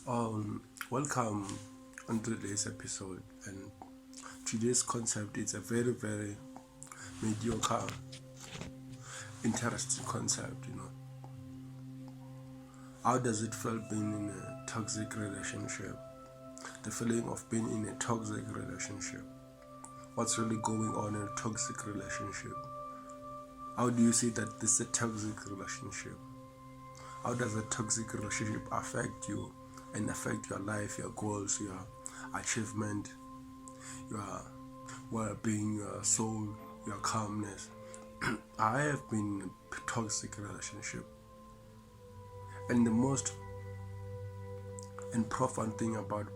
Welcome on today's episode, and today's concept is a very, very mediocre, interesting concept. How does it feel being in a toxic relationship? The feeling of being in a toxic relationship. What's really going on in a toxic relationship? How do you see that this is a toxic relationship? How does a toxic relationship affect you and affect your life, your goals, your achievement, your well-being, your soul, your calmness? I have been in a toxic relationship, and the most and profound thing about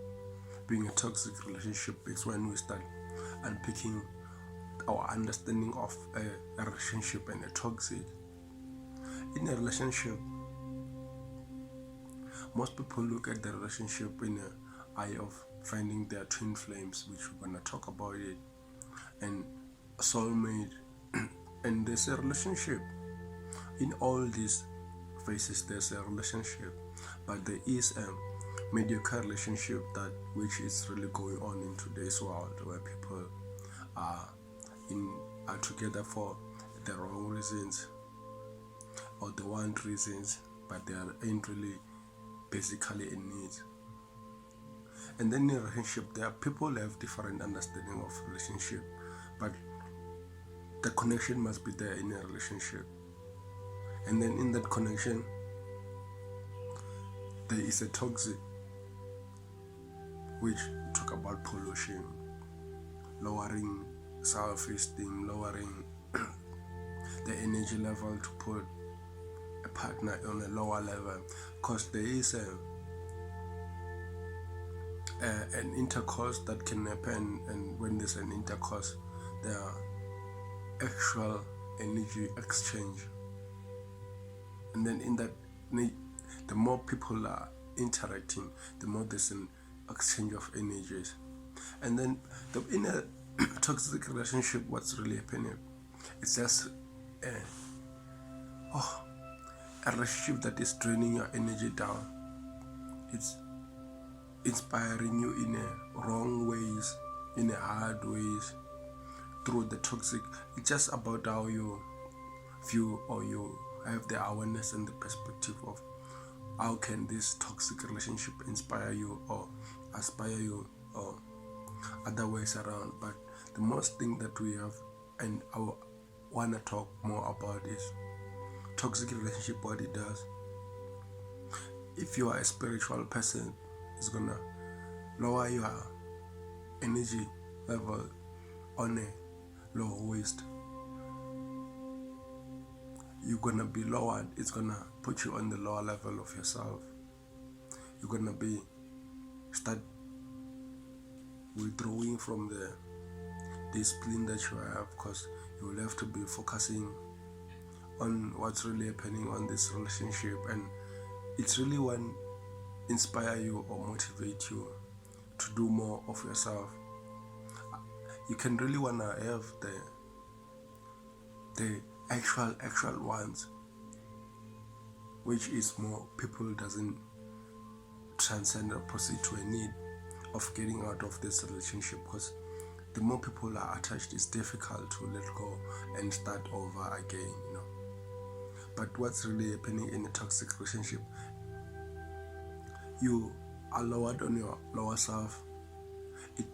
being a toxic relationship is when we start unpicking our understanding of a relationship and a toxic. In a relationship, most people look at the relationship in the eye of finding their twin flames, which we're gonna talk about it, and soulmate, and there's a relationship. In all these phases, there's a relationship, but there is a mediocre relationship which is really going on in today's world, where people are together for the wrong reasons or the one reasons, but they ain't really basically in need. And then in a relationship, there are people who have different understanding of relationship, but the connection must be there in a relationship. And then in that connection, there is a toxic, which talk about pollution, lowering self-esteem, lowering the energy level to put a partner on a lower level, because there is an intercourse that can happen, and when there's an intercourse, there are actual energy exchange, and then in that, the more people are interacting, the more there's an exchange of energies. And then in a toxic relationship, what's really happening? It's just a relationship that is draining your energy down. It's inspiring you in a wrong ways, in a hard ways, through the toxic. It's just about how you view, or you have the awareness and the perspective of how can this toxic relationship inspire you or aspire you, or other ways around. But the most thing that we have, and I want to talk more about, is toxic relationship, what it does. If you are a spiritual person, it's gonna lower your energy level on a low waist. You're gonna be lowered. It's gonna put you on the lower level of yourself. You're gonna start withdrawing from the discipline that you have, because you will have to be focusing on what's really happening on this relationship, and it's really one inspire you or motivate you to do more of yourself. You can really wanna have the actual ones, which is more people doesn't transcend or proceed to a need of getting out of this relationship, because the more people are attached, it's difficult to let go and start over again. But what's really happening in a toxic relationship, you are lowered on your lower self. It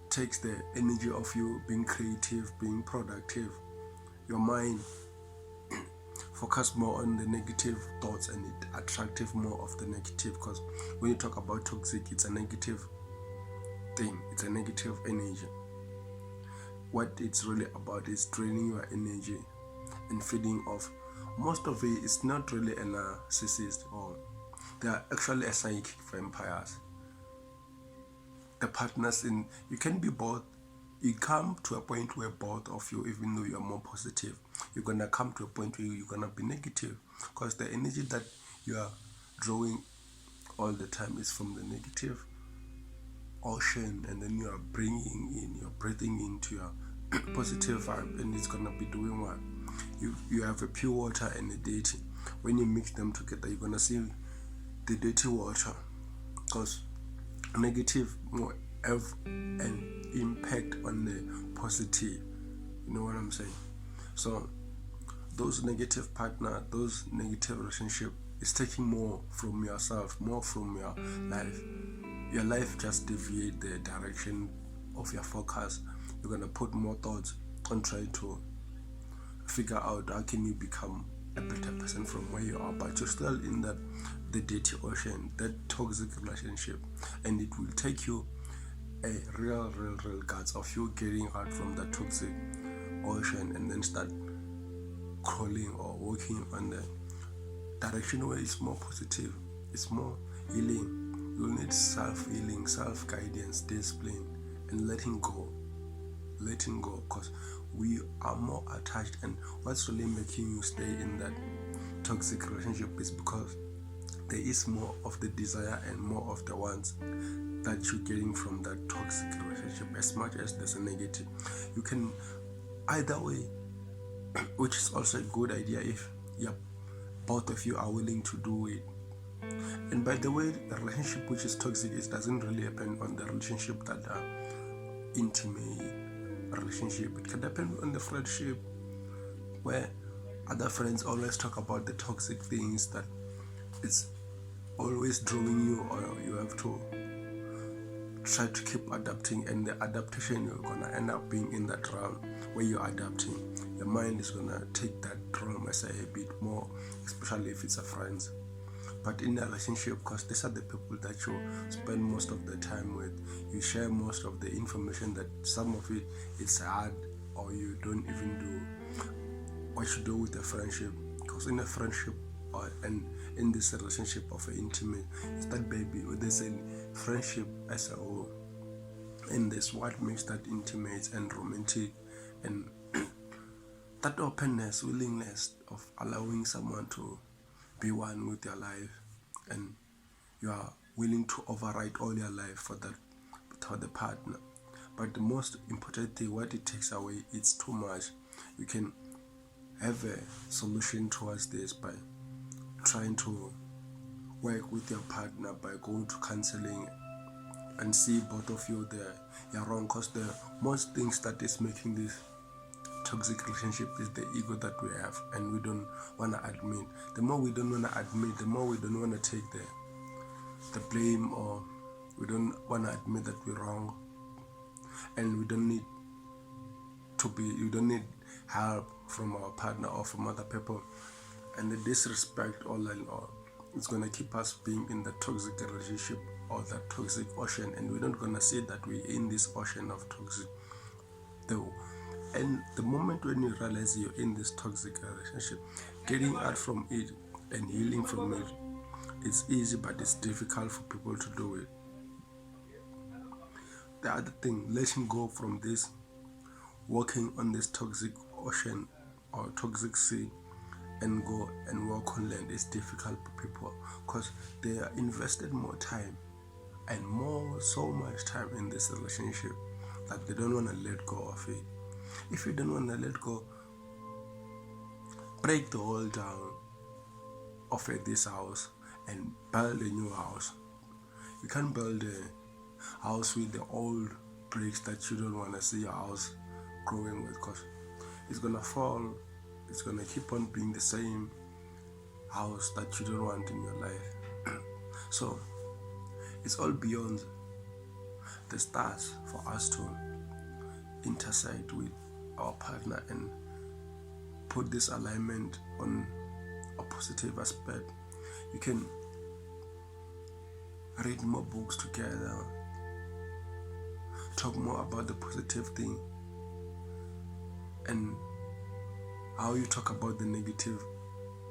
takes the energy of you being creative, being productive. Your mind focus more on the negative thoughts, and it attractive more of the negative, because when you talk about toxic, it's a negative thing, it's a negative energy. What it's really about is draining your energy and feeding off. Most of it is not really a narcissist, or they are actually a psychic vampires. The partners you can be both. You come to a point where both of you, even though you are more positive, you're gonna come to a point where you're gonna be negative, because the energy that you are drawing all the time is from the negative ocean, and then you're breathing into your positive vibe, and it's gonna be doing what? You have a pure water and a dirty. When you mix them together, you're gonna see the dirty water because negative will have an impact on the positive. You know what I'm saying? So those negative partner, those negative relationship is taking more from yourself, more from your life. Your life just deviate the direction of your focus. You're gonna put more thoughts on trying to figure out how can you become a better person from where you are, but you're still in the dirty ocean, that toxic relationship, and it will take you a real guts of you getting out from that toxic ocean and then start crawling or walking on the direction where it's more positive, it's more healing. You'll need self-healing, self-guidance, discipline, and letting go, because we are more attached, and what's really making you stay in that toxic relationship is because there is more of the desire and more of the wants that you're getting from that toxic relationship. As much as there's a negative, you can either way, which is also a good idea if both of you are willing to do it. And by the way, the relationship which is toxic, it doesn't really depend on the relationship that are intimate relationship. It can depend on the friendship, where other friends always talk about the toxic things that it's always drawing you, or you have to try to keep adapting, and the adaptation, you're gonna end up being in that realm where you're adapting. Your mind is gonna take that realm as a bit more, especially if it's a friends. But in a relationship, because these are the people that you spend most of the time with, you share most of the information that some of it it's hard, or you don't even do what you do with a friendship. Because in a friendship and in this relationship of an intimate, it's that baby, or there's a friendship as a whole, and this what makes that intimate and romantic, and that openness, willingness of allowing someone to be one with your life, and you are willing to override all your life for the partner. But the most important thing, what it takes away, it's too much. You can have a solution towards this by trying to work with your partner, by going to counseling and see both of you there you're wrong, because the most things that is making this toxic relationship is the ego that we have, and we don't want to admit. The more we don't want to admit, the more we don't want to take the blame, or we don't want to admit that we're wrong, and we don't need help from our partner or from other people. And the disrespect all in all, it's gonna keep us being in the toxic relationship or the toxic ocean, and we're not gonna see that we're in this ocean of toxic though. And the moment when you realize you're in this toxic relationship, getting out from it and healing from it, it's easy, but it's difficult for people to do it. The other thing, letting go from this, walking on this toxic ocean or toxic sea, and go and walk on land is difficult for people, because they are invested more time and so much time in this relationship that they don't want to let go of it. If you don't want to let go, break the wall down of this house and build a new house. You can't build a house with the old bricks that you don't want to see your house growing with, because it's gonna fall. It's gonna keep on being the same house that you don't want in your life. So it's all beyond the stars for us to intersect with our partner and put this alignment on a positive aspect. You can read more books together, talk more about the positive thing, and how you talk about the negative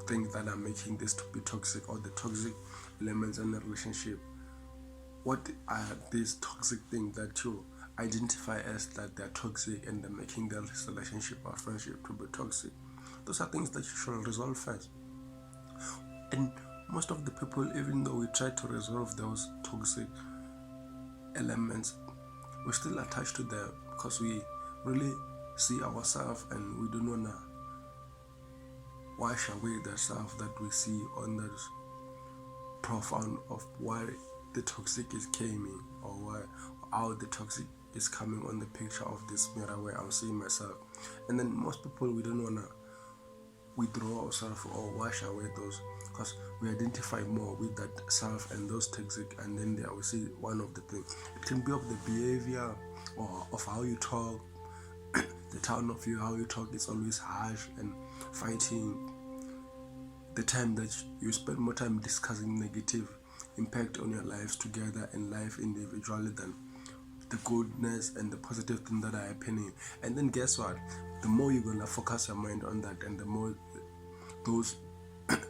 things that are making this to be toxic, or the toxic elements in the relationship. What are these toxic things that you identify as that they're toxic and they're making the relationship or friendship to be toxic? Those are things that you should resolve first. And most of the people, even though we try to resolve those toxic elements, we're still attached to them, because we really see ourselves and we don't want to wash away the self that we see on the profound of why the toxic is coming, or how the toxic is coming on the picture of this mirror where I'm seeing myself. And then most people, we don't wanna withdraw ourselves or wash away those, because we identify more with that self and those toxic, and then there we see one of the things. It can be of the behavior or of how you talk, the tone of you, how you talk is always harsh and fighting. The time that you spend more time discussing negative impact on your lives together and life individually than the goodness and the positive things that are happening. And then guess what? The more you're gonna focus your mind on that, and the more those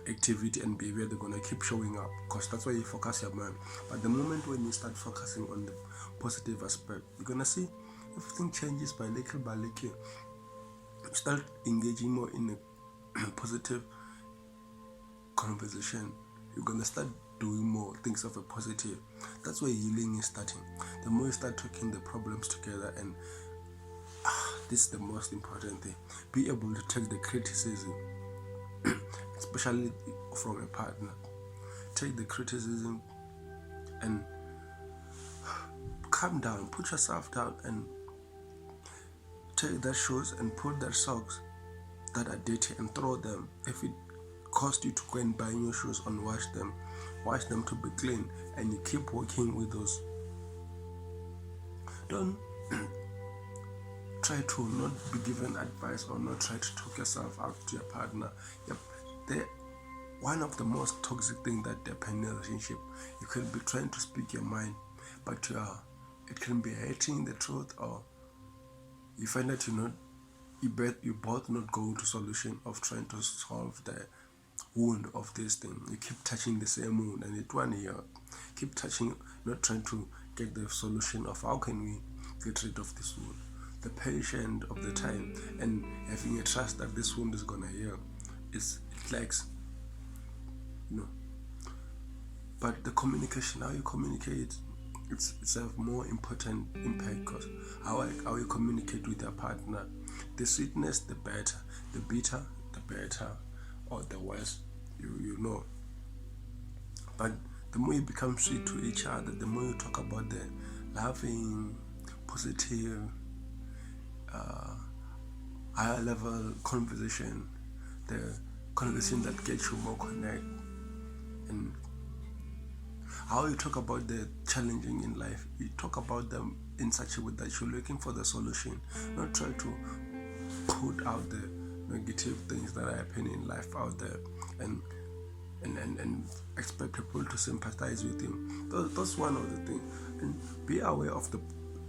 activity and behavior they're gonna keep showing up, because that's why you focus your mind. But the moment when you start focusing on the positive aspect, you're gonna see everything changes by little by little. You start engaging more in a positive conversation. You're gonna start doing more things of a positive. That's where healing is starting. The more you start talking the problems together, and this is the most important thing, be able to take the criticism, especially from a partner. Take the criticism and calm down, put yourself down, and take that shoes and put that socks that are dirty and throw them. If it cost you to go and buy new shoes and wash them to be clean, and you keep working with those. Don't try to not be given advice or not try to talk yourself out to your partner. One of the most toxic things that happen in a relationship, you can be trying to speak your mind, but it can be hating the truth, or you find that you both not going to solution of trying to solve the wound of this thing. You keep touching the same wound, and it one year keep touching, not trying to get the solution of how can we get rid of this wound. The patient of the time and having a trust that this wound is gonna heal, it lacks, But the communication, how you communicate, it's a more important impact, because how you communicate with your partner. The sweetness, the better. The bitter, the better, or the worse, you know. But the more you become sweet to each other, the more you talk about the loving, positive, higher level conversation, the conversation that gets you more connect, and how you talk about the challenging in life. You talk about them in such a way that you're looking for the solution, not try to put out the negative things that are happening in life out there and expect people to sympathize with you. That's one of the things. And be aware of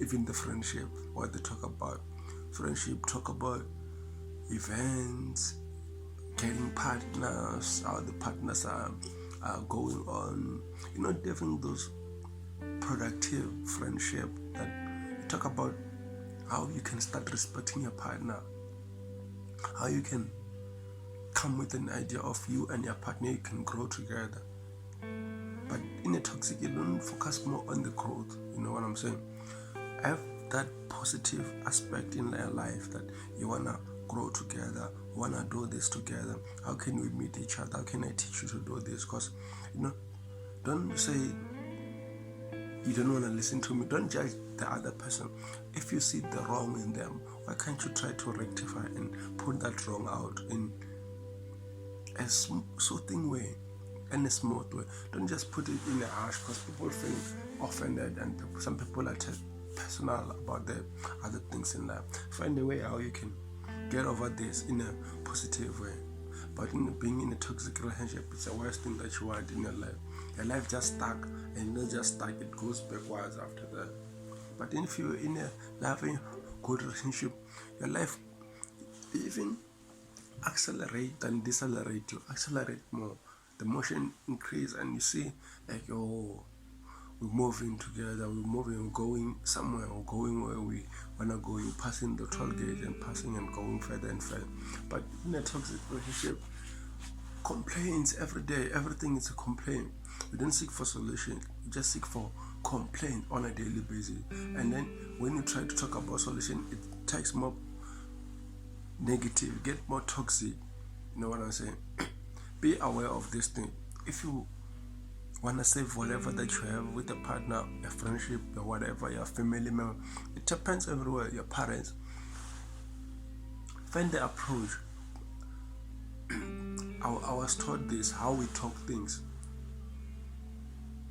even the friendship, what they talk about. Friendship, talk about events, getting partners, how the partners are going on, different those productive friendship that you talk about, how you can start respecting your partner, how you can come with an idea of you and your partner, you can grow together. But in a toxic, you don't focus more on the growth, you know what I'm saying? Have that positive aspect in their life that you wanna grow together, wanna do this together. How can we meet each other? How can I teach you to do this? Because don't say you don't want to listen to me. Don't judge the other person. If you see the wrong in them, why can't you try to rectify and put that wrong out in a soothing way, in a smooth way? Don't just put it in a harsh, because people feel offended, and some people are personal about the other things in life. Find a way how you can get over this in a positive way. But being in a toxic relationship, it's the worst thing that you want in your life. Your life just stuck, and not just stuck, it goes backwards after that. But if you're in a loving, good relationship, your life even accelerate and decelerate. You accelerate more, the motion increase, and you see like, we're moving together, we're going somewhere, we're going where we wanna go. You're passing the toll gate and passing and going further and further. But in a toxic relationship, complaints every day, everything is a complaint. You don't seek for solution, you just seek for complaint on a daily basis. And then when you try to talk about solution, it takes more negative, get more toxic. You know what I'm saying? Be aware of this thing. If you Wanna save whatever that you have with a partner, a friendship, or whatever, your family member. It depends everywhere. Your parents. Find the approach. I was taught this, how we talk things.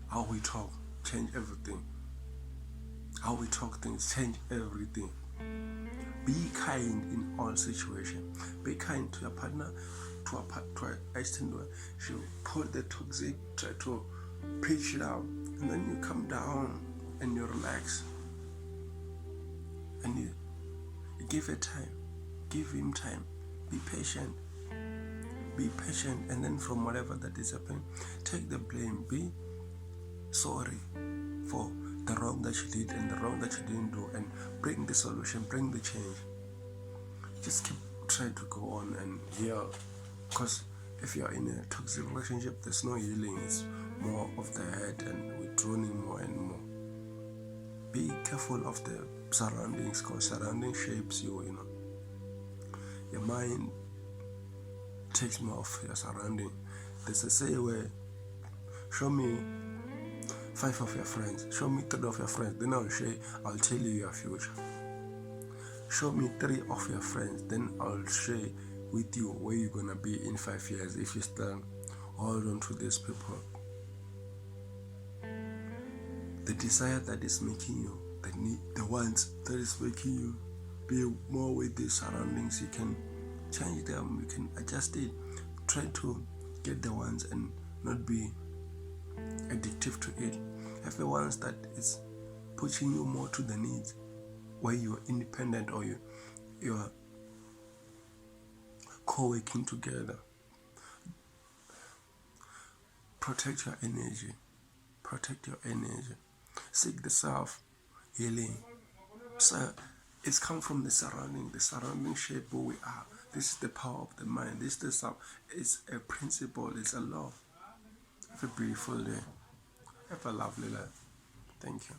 How we talk change everything. How we talk things change everything. Be kind in all situations. Be kind to your partner, to an extent where she'll put the toxic, try to pitch it out, and then you come down and you relax. And you give it time. Give him time. Be patient. Be patient, and then from whatever that is happening, take the blame. Be sorry for the wrong that you did and the wrong that you didn't do, and bring the solution, bring the change. Just keep trying to go on and heal, because if you're in a toxic relationship, there's no healing. It's more of the head and withdrawing more and more. Be careful of the surroundings, because surrounding shapes you, Your mind takes more of your surrounding. There's a say where, show me 5 of your friends, show me 3 of your friends, then I'll tell you your future. Show me 3 of your friends, then I'll share with you where you're gonna be in 5 years if you still hold on to these people. The desire that is making you, the ones that is making you be more with the surroundings, you can change them, you can adjust it. Try to get the ones and not be addictive to it. Have the ones that is pushing you more to the needs, where you're independent or you're co-working together. Protect your energy. Protect your energy. Seek the self-healing. So it's come from the surrounding shape who we are. This is the power of the mind. This is the self. It's a principle. It's a law. Have a beautiful day. Have a lovely life. Thank you.